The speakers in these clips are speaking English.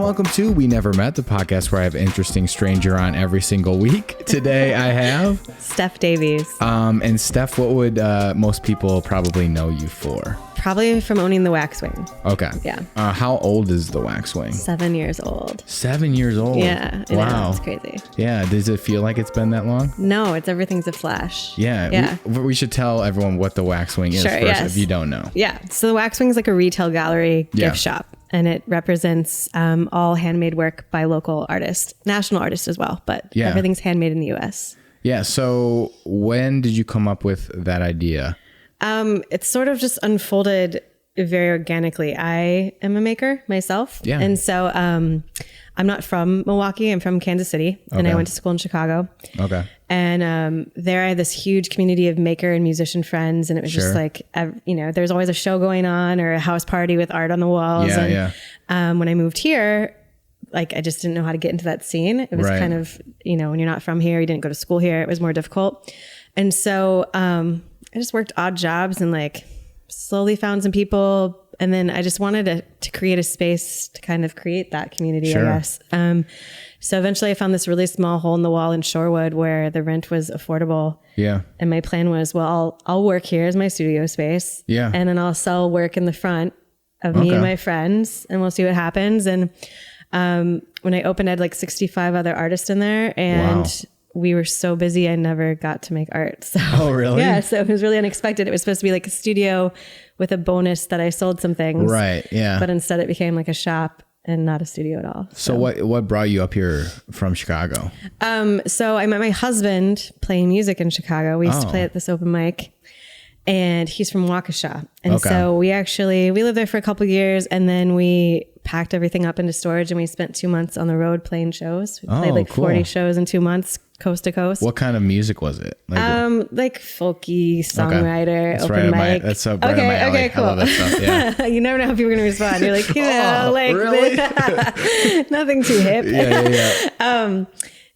welcome to We Never Met, the podcast where I have an interesting stranger on every single week. Today I have Steph Davies. And Steph, what would most people probably know you for? Probably from owning the Waxwing. Okay. Yeah. How old is the Waxwing? 7 years old. 7 years old? Yeah. Wow. It's crazy. Yeah. Does it feel like it's been that long? No, everything's a flash. Yeah. We should tell everyone what the Waxwing is first if you don't know. Yeah. So the Waxwing is like a retail gallery gift shop. And it represents all handmade work by local artists, national artists as well. But everything's handmade in the U.S. Yeah. So when did you come up with that idea? It's sort of just unfolded very organically. I am a maker myself. Yeah. And so I'm not from Milwaukee. I'm from Kansas City. And I went to school in Chicago. Okay. And there I had this huge community of maker and musician friends. And it was just like, there's always a show going on or a house party with art on the walls. When I moved here, like I just didn't know how to get into that scene. It was kind of, when you're not from here, you didn't go to school here, it was more difficult. And so I just worked odd jobs and like slowly found some people. And then I just wanted to create a space to kind of create that community, I guess. So eventually I found this really small hole in the wall in Shorewood where the rent was affordable. Yeah. And my plan was, well, I'll work here as my studio space. Yeah. And then I'll sell work in the front of me and my friends and we'll see what happens. And when I opened, I had like 65 other artists in there and we were so busy, I never got to make art. So, oh, really? Yeah. So it was really unexpected. It was supposed to be like a studio with a bonus that I sold some things. Right. Yeah. But instead it became like a shop and not a studio at all. So what brought you up here from Chicago? So I met my husband playing music in Chicago. We used to play at this open mic and he's from Waukesha. And so we lived there for a couple of years and then we packed everything up into storage and we spent 2 months on the road playing shows. We played like 40 shows in 2 months, coast to coast. What kind of music was it? Like folky songwriter, open mic. That's so right in my alley. Okay, cool. I love that stuff. Yeah. You never know how people are going to respond. You're like, really? Nothing too hip.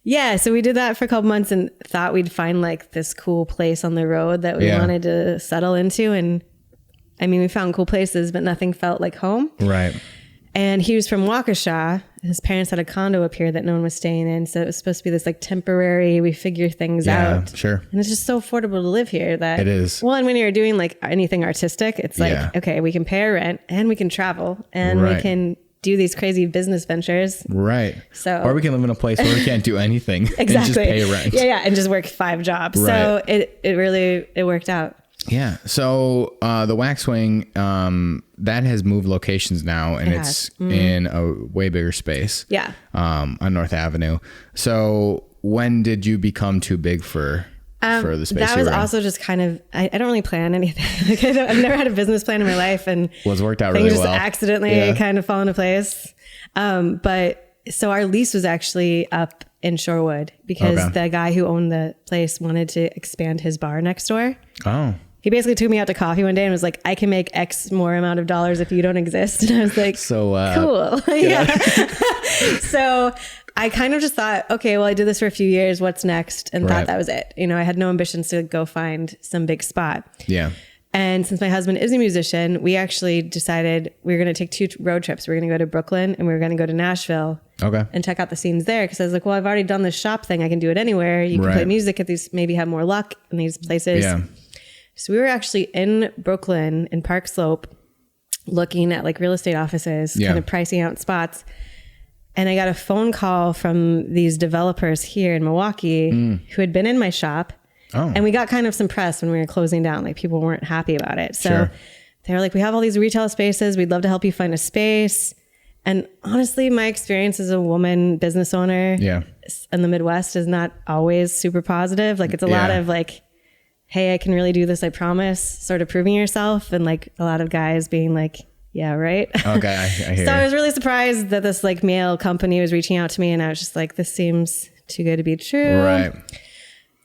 Yeah. So we did that for a couple months and thought we'd find like this cool place on the road that we wanted to settle into. And I mean, we found cool places, but nothing felt like home. Right. And he was from Waukesha. His parents had a condo up here that no one was staying in. So it was supposed to be this like temporary, we figure things out. Sure. And it's just so affordable to live here that it is. Well, and when you're doing like anything artistic, it's like, okay, we can pay our rent and we can travel and we can do these crazy business ventures. Right. So, or we can live in a place where we can't do anything and just pay rent. Yeah. And just work 5 jobs. Right. So it worked out. Yeah. So the Waxwing, that has moved locations now and it's in a way bigger space. Yeah. On North Avenue. So when did you become too big for the space? That was also just kind of, I don't really plan anything. Like I've never had a business plan in my life and it's worked out really well. Things just accidentally kind of fall into place. But so our lease was actually up in Shorewood because the guy who owned the place wanted to expand his bar next door. Oh. He basically took me out to coffee one day and was like, I can make X more amount of dollars if you don't exist. And I was like, so cool. Yeah. So I kind of just thought, okay, well, I did this for a few years. What's next? And thought that was it. I had no ambitions to go find some big spot. Yeah. And since my husband is a musician, we actually decided we were going to take 2 road trips. We were going to go to Brooklyn and we were going to go to Nashville and check out the scenes there. Cause I was like, well, I've already done this shop thing. I can do it anywhere. You can play music at these, maybe have more luck in these places. Yeah. So we were actually in Brooklyn in Park Slope looking at like real estate offices, kind of pricing out spots. And I got a phone call from these developers here in Milwaukee who had been in my shop. Oh. And we got kind of some press when we were closing down, like people weren't happy about it. So they were like, we have all these retail spaces. We'd love to help you find a space. And honestly, my experience as a woman business owner in the Midwest is not always super positive. Like it's a lot of like, hey, I can really do this, I promise, sort of proving yourself. And like a lot of guys being like, yeah, right. Okay, I hear So I was really surprised that this like male company was reaching out to me and I was just like, this seems too good to be true. Right.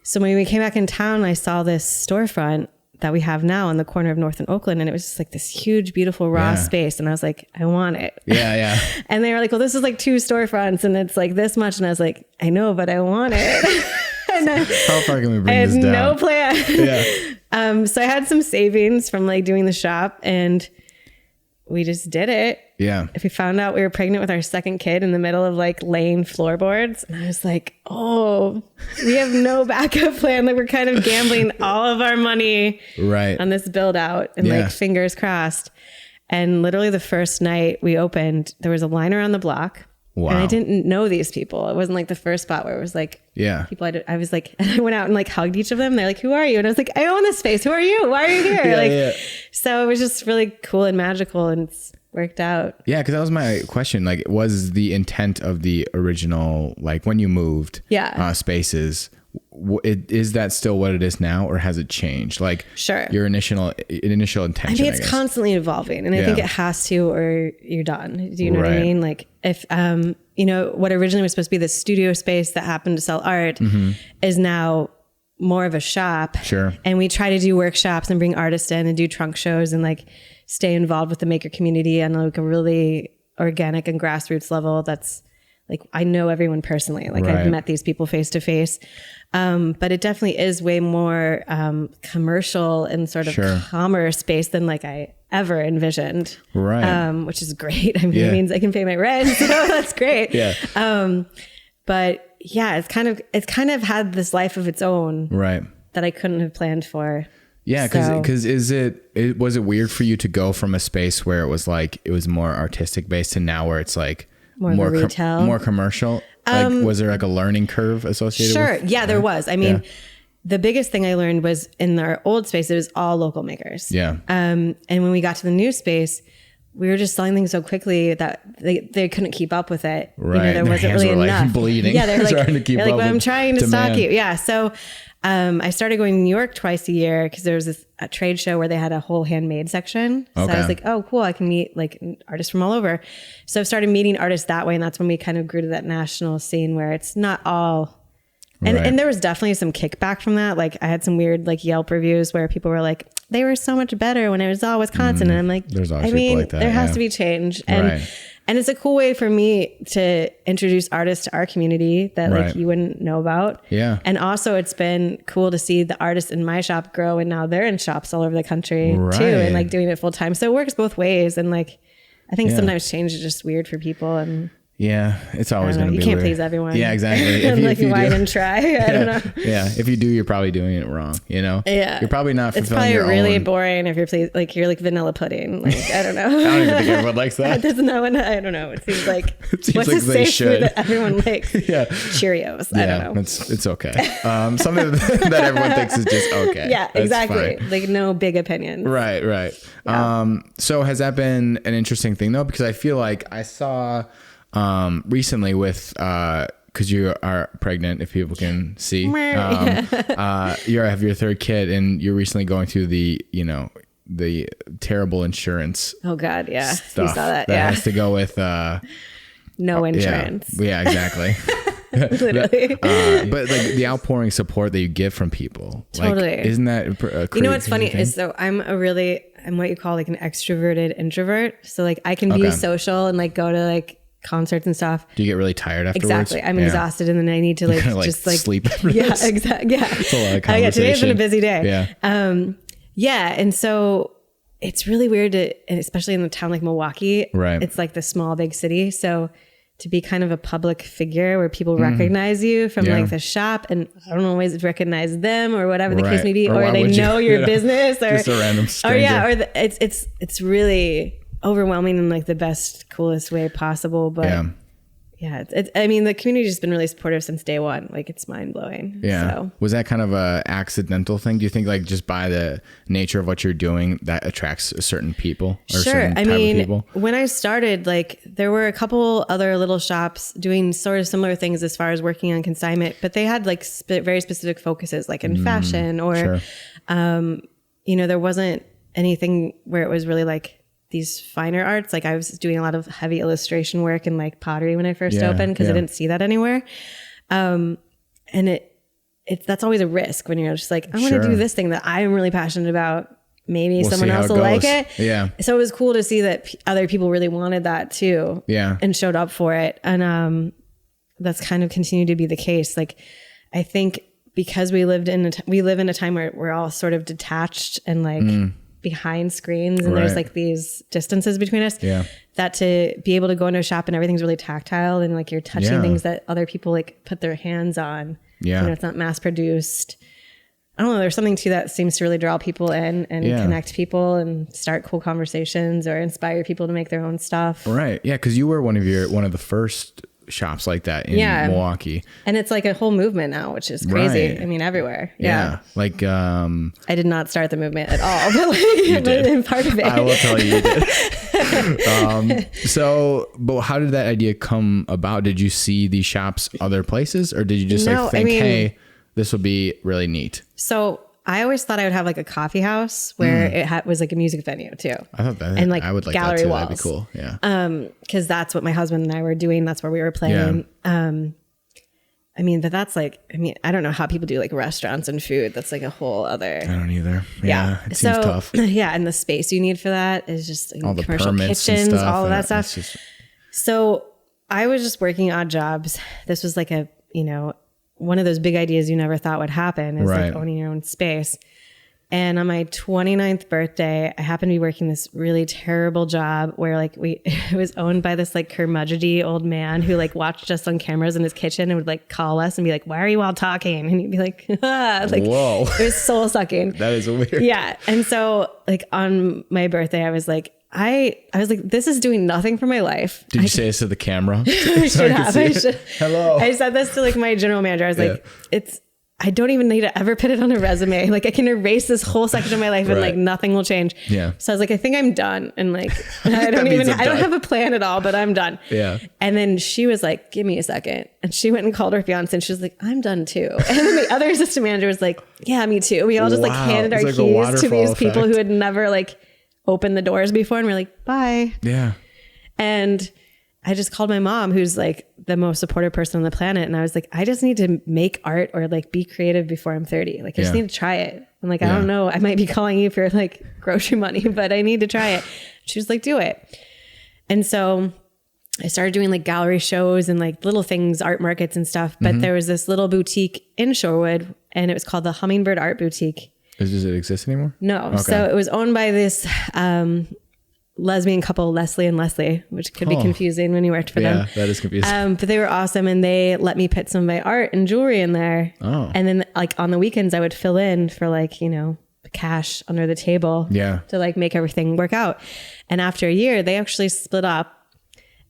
So when we came back in town, I saw this storefront that we have now on the corner of North and Oakland. And it was just like this huge, beautiful raw space. And I was like, I want it. Yeah. And they were like, well, this is like 2 storefronts and it's like this much. And I was like, I know, but I want it. How far can we bring this down? No plan. Yeah. So I had some savings from like doing the shop and we just did it. Yeah. If we found out we were pregnant with our second kid in the middle of like laying floorboards, and I was like, oh, we have no backup plan. Like we're kind of gambling all of our money on this build out and like fingers crossed. And literally the first night we opened, there was a line around the block. Wow. And I didn't know these people. It wasn't like the first spot where it was like, people I was like, and I went out and like hugged each of them. They're like, who are you? And I was like, I own this space. Who are you? Why are you here? So it was just really cool and magical, and it's worked out. Yeah. Cause that was my question. Like, was the intent of the original, like when you moved spaces, is that still what it is now, or has it changed? Like your initial intention? I mean, it's constantly evolving, and I think it has to, or you're done. Do you know what I mean? Like if, you know, what originally was supposed to be the studio space that happened to sell art is now more of a shop. Sure. And we try to do workshops and bring artists in and do trunk shows and like stay involved with the maker community on like a really organic and grassroots level. That's like, I know everyone personally, like I've met these people face to face. But it definitely is way more commercial and sort of commerce based than like I ever envisioned. Which is great. I mean, it means I can pay my rent, so that's great. But yeah, it's kind of had this life of its own that I couldn't have planned for. Yeah, because was it weird for you to go from a space where it was like it was more artistic based to now where it's like more retail, more commercial? Like, was there like a learning curve associated with it? Yeah, there was. I mean, the biggest thing I learned was in our old space, it was all local makers. Yeah. And when we got to the new space, we were just selling things so quickly that they couldn't keep up with it. Right. You know, there wasn't really enough. Like bleeding. Yeah, they're like, trying to keep up. Well, I'm trying to stock you. Yeah. So I started going to New York twice a year because there was a trade show where they had a whole handmade section. So I was like, oh, cool. I can meet like artists from all over. So I started meeting artists that way. And that's when we kind of grew to that national scene where it's not all. And there was definitely some kickback from that. Like I had some weird like Yelp reviews where people were like, they were so much better when it was all Wisconsin. And I'm like, I mean, like that, there has to be change. And it's a cool way for me to introduce artists to our community that like you wouldn't know about. Yeah. And also it's been cool to see the artists in my shop grow, and now they're in shops all over the country too, and like doing it full time. So it works both ways. And like, I think sometimes change is just weird for people, and yeah, it's always going to be. You can't please everyone. Yeah, exactly. I'm like, why even try? I don't know. Yeah, if you do, you're probably doing it wrong. You know. Yeah. You're probably not. It's probably really boring if you're like vanilla pudding. Like I don't know. I don't even think everyone likes that. Doesn't know. I don't know. It seems like what's like a safe food that everyone likes? Cheerios. I don't know. It's okay. Something that everyone thinks is just okay. Yeah, exactly. Like no big opinions. Right. Yeah. So has that been an interesting thing though? Because I feel like I saw. Recently with, cause you are pregnant, if people can see, you have your third kid, and you're recently going through the terrible insurance. Oh God. Yeah. Stuff you saw that. That has to go with, no insurance. Yeah, exactly. Literally. But like the outpouring support that you get from people. Totally. Like, isn't that you know what's funny is I'm what you call like an extroverted introvert. So like I can be social and like go to like concerts and stuff. Do you get really tired afterwards? Exactly. I'm exhausted, and then I need to like just like sleep. Yeah, exactly. Yeah. It's a lot of conversation. Today's been a busy day. Yeah. And so it's really weird to, and especially in a town like Milwaukee, it's like the small big city. So to be kind of a public figure where people recognize you from like the shop, and I don't always recognize them or whatever the case may be, or they know your business, or just a random stranger. Or it's really overwhelming in like the best, coolest way possible. But I mean, the community has been really supportive since day one. Like it's mind blowing. Yeah. So. Was that kind of a accidental thing? Do you think like just by the nature of what you're doing that attracts certain people or certain type of people? When I started, like there were a couple other little shops doing sort of similar things as far as working on consignment, but they had like very specific focuses, like in fashion or, there wasn't anything where it was really like these finer arts. Like I was doing a lot of heavy illustration work and like pottery when I first opened, because I didn't see that anywhere. And that's always a risk when you're just like, I want to do this thing that I'm really passionate about. Maybe someone else will like it. Yeah. So it was cool to see that other people really wanted that too. Yeah. And showed up for it. And that's kind of continued to be the case. Like I think because we live in a time where we're all sort of detached and like behind screens and there's like these distances between us, that to be able to go into a shop and everything's really tactile and like you're touching things that other people like put their hands on. You know, it's not mass produced. I don't know. There's something to that seems to really draw people in and connect people and start cool conversations or inspire people to make their own stuff. Right. Yeah. Cause you were one of the first shops like that in Milwaukee. And it's like a whole movement now, which is crazy. Right. I mean, everywhere. Yeah. Like, I did not start the movement at all, but like, you did. Part of it. I will tell you did. But how did that idea come about? Did you see these shops other places or did you just think, hey, this would be really neat? So I always thought I would have like a coffee house where it was like a music venue too. I thought that, and like I would like gallery that too. walls. That'd be cool. Yeah. Cause that's what my husband and I were doing. That's where we were playing. Yeah. I mean, but that's like, I don't know how people do like restaurants and food. That's like a whole other. I don't either. Yeah. It seems tough. Yeah. And the space you need for that is just all the commercial permits kitchens, and stuff, all of that stuff. So I was just working odd jobs. This was like one of those big ideas you never thought would happen is like owning your own space. And on my 29th birthday, I happened to be working this really terrible job where like it was owned by this like curmudgeony old man who like watched us on cameras in his kitchen and would like call us and be like, why are you all talking? And he'd be like, whoa, it was soul sucking. That is weird. Yeah. And so like on my birthday, I was like, this is doing nothing for my life. Did you say this to the camera? I should have. Hello. I said this to like my general manager. I was like, I don't even need to ever put it on a resume. Like I can erase this whole section of my life and like nothing will change. Yeah. So I was like, I think I'm done. And like, I don't have a plan at all, but I'm done. Yeah. And then she was like, give me a second. And she went and called her fiance and she was like, I'm done too. And then the other assistant manager was like, yeah, me too. We all just like handed our keys to these people who had never like opened the doors before. And we're like, bye. Yeah. And I just called my mom, who's like the most supportive person on the planet. And I was like, I just need to make art or like be creative before I'm 30. Like, I just need to try it. I'm like, I don't know. I might be calling you for like grocery money, but I need to try it. She was like, do it. And so I started doing like gallery shows and like little things, art markets and stuff. But there was this little boutique in Shorewood and it was called the Hummingbird Art Boutique. Does it exist anymore? No. Okay. So it was owned by this, lesbian couple, Leslie and Leslie, which could be confusing when you worked for them. Yeah, that is confusing. But they were awesome and they let me put some of my art and jewelry in there. Oh. And then like on the weekends I would fill in for like, cash under the table to like make everything work out. And after a year, they actually split up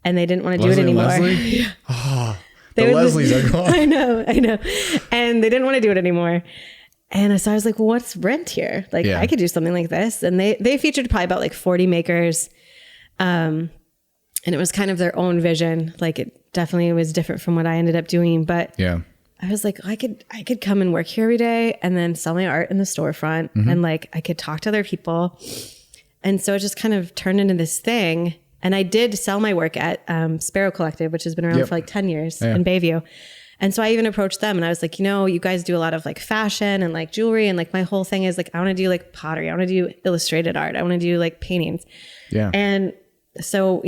and they didn't want to do it anymore. Leslie? Oh, the Leslies are gone. I know. And they didn't want to do it anymore. And so I was like, well, what's rent here? Like I could do something like this. And they featured probably about like 40 makers. And it was kind of their own vision. Like it definitely was different from what I ended up doing. But I was like, I could come and work here every day and then sell my art in the storefront. And like, I could talk to other people. And so it just kind of turned into this thing. And I did sell my work at Sparrow Collective, which has been around for like 10 years in Bayview. And so I even approached them and I was like, you guys do a lot of like fashion and like jewelry. And like my whole thing is like, I want to do like pottery. I want to do illustrated art. I want to do like paintings. Yeah. And so,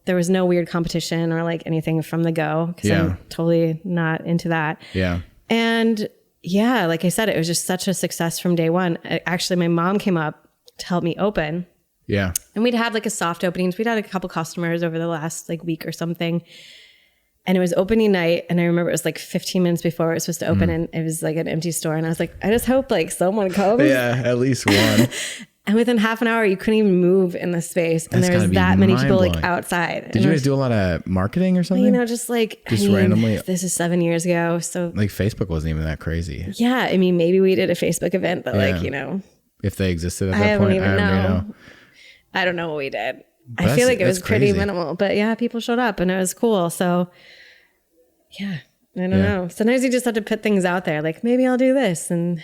there was no weird competition or like anything from the go because I'm totally not into that. Yeah. And like I said, it was just such a success from day one. Actually, my mom came up to help me open. Yeah. And we'd had like a soft openings. We'd had a couple customers over the last like week or something. And it was opening night. And I remember it was like 15 minutes before it was supposed to open and it was like an empty store. And I was like, I just hope like someone comes. Yeah, at least one. And within half an hour, you couldn't even move in the space. And there was that many people like outside. Did you guys do a lot of marketing or something? Just randomly. This is 7 years ago. So like Facebook wasn't even that crazy. Yeah. Maybe we did a Facebook event, but if they existed at that point, I don't know. I don't know what we did. I feel like it was pretty minimal, but people showed up and it was cool. So I don't know. Sometimes you just have to put things out there. Like maybe I'll do this and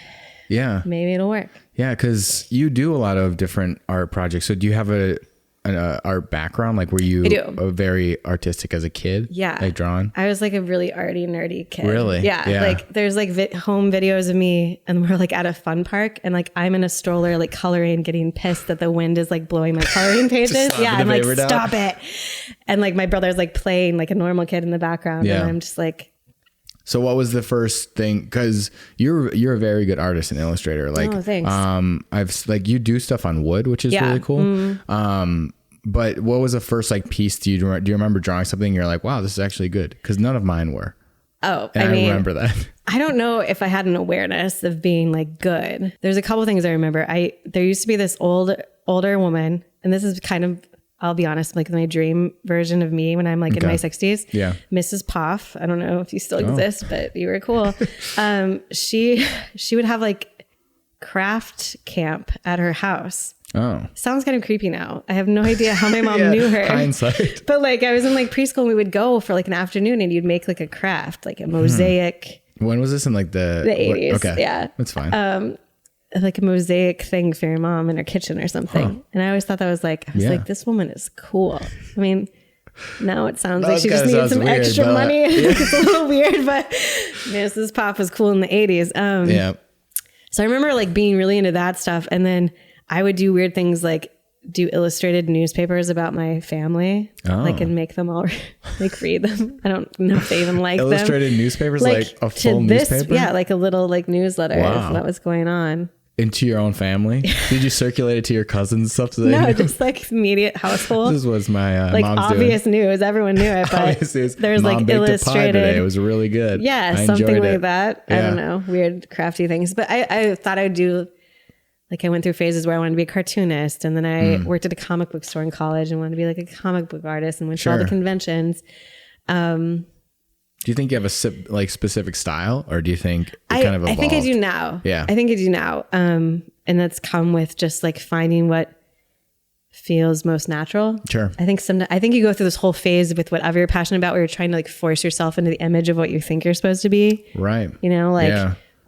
maybe it'll work. Yeah. Cause you do a lot of different art projects. So do you have an art background? Like were you very artistic as a kid? Yeah. Like drawing? I was like a really arty, nerdy kid. Really? Yeah. Like there's like home videos of me and we're like at a fun park and like I'm in a stroller, like coloring, getting pissed that the wind is like blowing my coloring pages. I'm like, stop it. And like my brother's like playing like a normal kid in the background. And I'm just like, So what was the first thing? Because you're a very good artist and illustrator. Like, oh, thanks. I've like you do stuff on wood, which is really cool. Mm. But what was the first like piece? Do you remember drawing something? You're like, wow, this is actually good. Because none of mine were. Oh, and I remember that. I don't know if I had an awareness of being like good. There's a couple things I remember. There used to be this older woman, and this is kind of, I'll be honest, like my dream version of me when I'm like in my 60s. Yeah. Mrs. Poff. I don't know if you still exist, but you were cool. She would have like craft camp at her house. Oh. Sounds kind of creepy now. I have no idea how my mom knew her. Hindsight. But like I was in like preschool and we would go for like an afternoon and you'd make like a craft, like a mosaic. When was this in like the 80s? Okay. Yeah. That's fine. Like a mosaic thing for your mom in her kitchen or something. Huh. And I always thought that was like, like, this woman is cool. I mean, now it sounds like she just needed some weird, extra money. It's a little weird, but Mrs. Pop was cool in the 80s. Yeah. So I remember like being really into that stuff. And then I would do weird things like do illustrated newspapers about my family, like, and make them all like read them. I don't know if they even like illustrated them. newspapers, like a full newspaper? Yeah, like a little like newsletter of what was going on. Into your own family? Did you circulate it to your cousins and stuff? No, just like immediate household. This was my like mom's obvious doing. news. Everyone knew it, but there's Mom like baked illustrated. A pie today. It was really good. Yeah, something like that. Yeah. I don't know, weird crafty things. But I thought I'd do. Like I went through phases where I wanted to be a cartoonist, and then I worked at a comic book store in college and wanted to be like a comic book artist and went to all the conventions. Do you think you have a like specific style, or do you think it kind of evolved? I think I do now. Yeah. I think I do now. And that's come with just like finding what feels most natural. Sure. I think you go through this whole phase with whatever you're passionate about where you're trying to like force yourself into the image of what you think you're supposed to be. Right. You know, like,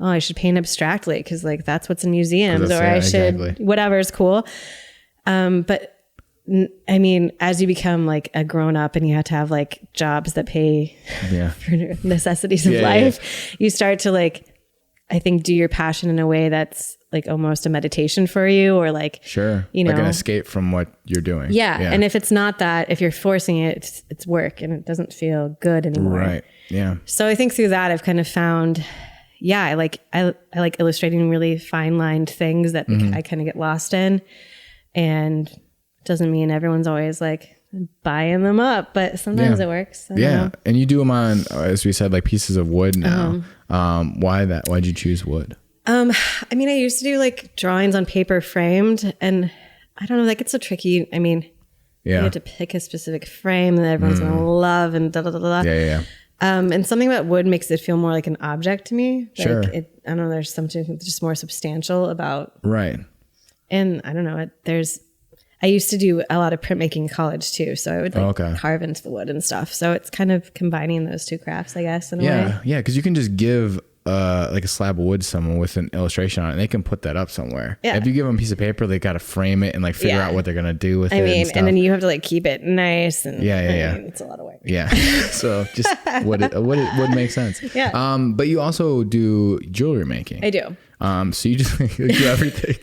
oh, I should paint abstractly because like that's what's in museums, or I should, whatever is cool. But I mean, as you become like a grown up and you have to have like jobs that pay for necessities of life, you start to like, I think, do your passion in a way that's like almost a meditation for you, or like, you know, like an escape from what you're doing. Yeah. And if it's not that, if you're forcing it, it's work and it doesn't feel good anymore. Right. Yeah. So I think through that, I've kind of found, I like illustrating really fine lined things that I kind of get lost in, and it doesn't mean everyone's always like buying them up, but sometimes it works. And you do them on, as we said, like pieces of wood now. Why that? Why'd you choose wood? I mean, I used to do like drawings on paper framed, and I don't know, like it's so tricky. I mean, you have to pick a specific frame that everyone's gonna love, and da da da da. Yeah. And something about wood makes it feel more like an object to me. Sure. Like I don't know, there's something just more substantial about. Right. And I don't know, I used to do a lot of printmaking in college too. So I would like carve into the wood and stuff. So it's kind of combining those two crafts, I guess, in a way. Yeah. Cause you can just give like a slab of wood to someone with an illustration on it, and they can put that up somewhere. Yeah. If you give them a piece of paper, they got to frame it and like figure out what they're going to do with it. I mean, and then you have to like keep it nice. And I mean, it's a lot of work. Yeah. So just would make sense. Yeah. But you also do jewelry making. I do. So you just do everything.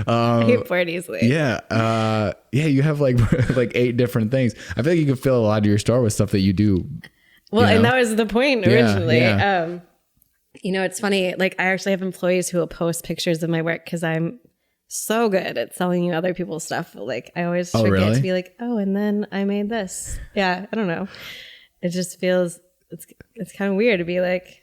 I get bored easily. Yeah. You have like 8 different things. I feel like you could fill a lot of your store with stuff that you do. Well, and that was the point originally. Yeah. You know, it's funny. Like I actually have employees who will post pictures of my work because I'm so good at selling you other people's stuff. Like I always forget to be like, oh, and then I made this. Yeah. I don't know. It just feels, it's kind of weird to be like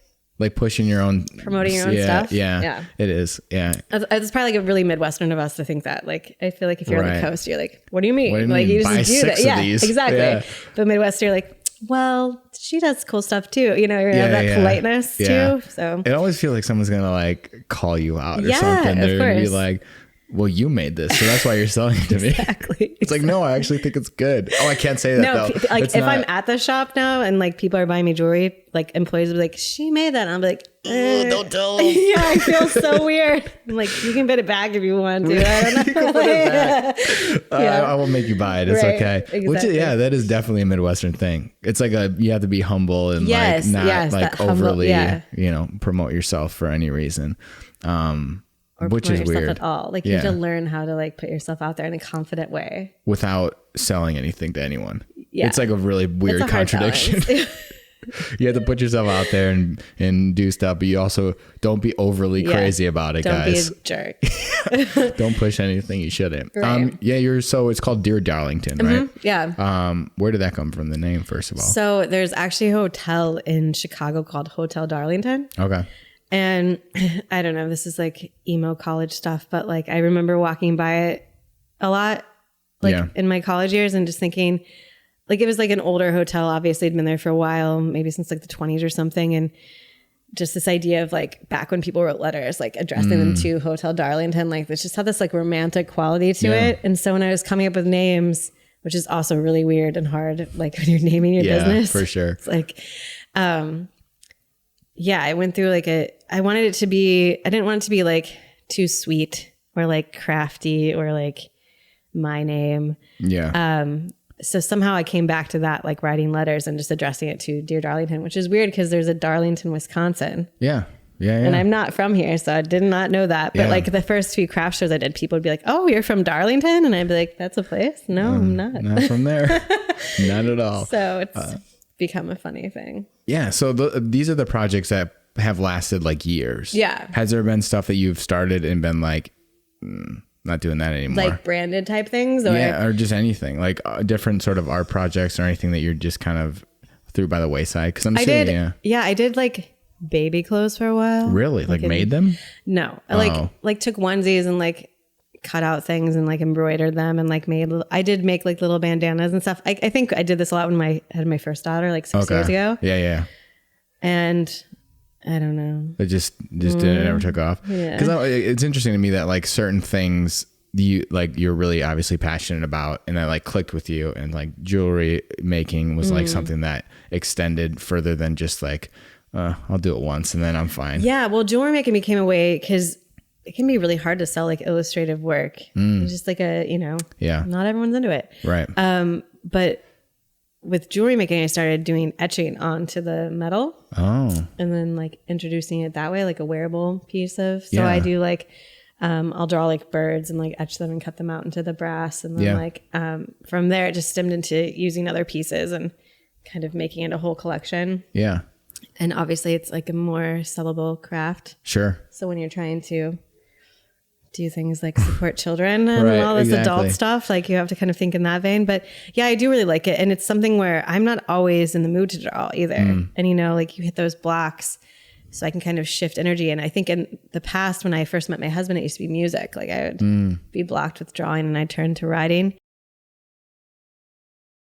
pushing your own, promoting your own stuff. Yeah. It is. Yeah. It's probably like a really Midwestern of us to think that. Like, I feel like if you're on the coast, you're like, what do you mean? What do you like mean? You just Buy do 6 that. of these. Exactly. Yeah. But Midwest, you're like, well, she does cool stuff too. You know, you have that politeness too. So it always feels like someone's gonna like call you out or something. They're gonna be like, well, you made this, so that's why you're selling it to me. Exactly. It's like, no, I actually think it's good. Oh, I can't say that though. Like if I'm at the shop now and like people are buying me jewelry, like employees will be like, she made that. And I'm like, don't tell them. Yeah, I feel so weird. I'm like, you can put it back if you want to. I don't know. You can put it back. I will make you buy it. It's okay. Exactly. Which is, that is definitely a Midwestern thing. It's like you have to be humble and not like overly, promote yourself for any reason. Or which is weird at all. Like you have to learn how to like put yourself out there in a confident way without selling anything to anyone. Yeah. It's like a really weird contradiction. You have to put yourself out there and do stuff, but you also don't be overly crazy about it, guys. Don't be a jerk. Don't push anything you shouldn't. Right. So it's called Dear Darlington, right? Yeah. Where did that come from, the name, first of all? So there's actually a hotel in Chicago called Hotel Darlington. Okay. And I don't know, this is like emo college stuff, but like I remember walking by it a lot, like in my college years, and just thinking, like, it was like an older hotel. Obviously, I'd been there for a while, maybe since like the 20s or something. And just this idea of like back when people wrote letters, like addressing them to Hotel Darlington, like this just had this like romantic quality to it. And so when I was coming up with names, which is also really weird and hard, like when you're naming your business, for sure. It's like, I went through like I wanted it to be, I didn't want it to be like too sweet or like crafty or like my name. Yeah. So somehow I came back to that, like writing letters and just addressing it to Dear Darlington, which is weird because there's a Darlington, Wisconsin. Yeah. And I'm not from here, so I did not know that. But like the first few craft shows I did, people would be like, "Oh, you're from Darlington?" And I'd be like, "That's a place? No, I'm not. Not from there. Not at all." So it's become a funny thing. Yeah. So these are the projects that have lasted like years. Yeah. Has there been stuff that you've started and been like, not doing that anymore? Like branded type things? Or just anything, like different sort of art projects or anything that you're just kind of threw by the wayside? Because I did like baby clothes for a while. Really? Like made them? No. I like took onesies and like cut out things and like embroidered them and like I did make like little bandanas and stuff. I think I did this a lot when I had my first daughter, like 6 years ago. Yeah. And I don't know. It just didn't ever took off. Yeah. Because it's interesting to me that like certain things you're really obviously passionate about and that like clicked with you, and like jewelry making was like something that extended further than just like, I'll do it once and then I'm fine. Yeah. Well, jewelry making became a way because it can be really hard to sell like illustrative work. It's just like not everyone's into it. Right. But with jewelry making, I started doing etching onto the metal. Oh. And then like introducing it that way, like a wearable piece of. So I do like, I'll draw like birds and like etch them and cut them out into the brass. And then like from there, it just stemmed into using other pieces and kind of making it a whole collection. Yeah. And obviously it's like a more sellable craft. Sure. So when you're trying to do things like support children and all this adult stuff, like you have to kind of think in that vein. But yeah, I do really like it. And it's something where I'm not always in the mood to draw either. And like you hit those blocks, so I can kind of shift energy. And I think in the past, when I first met my husband, it used to be music. Like I would be blocked with drawing and I'd turn to writing.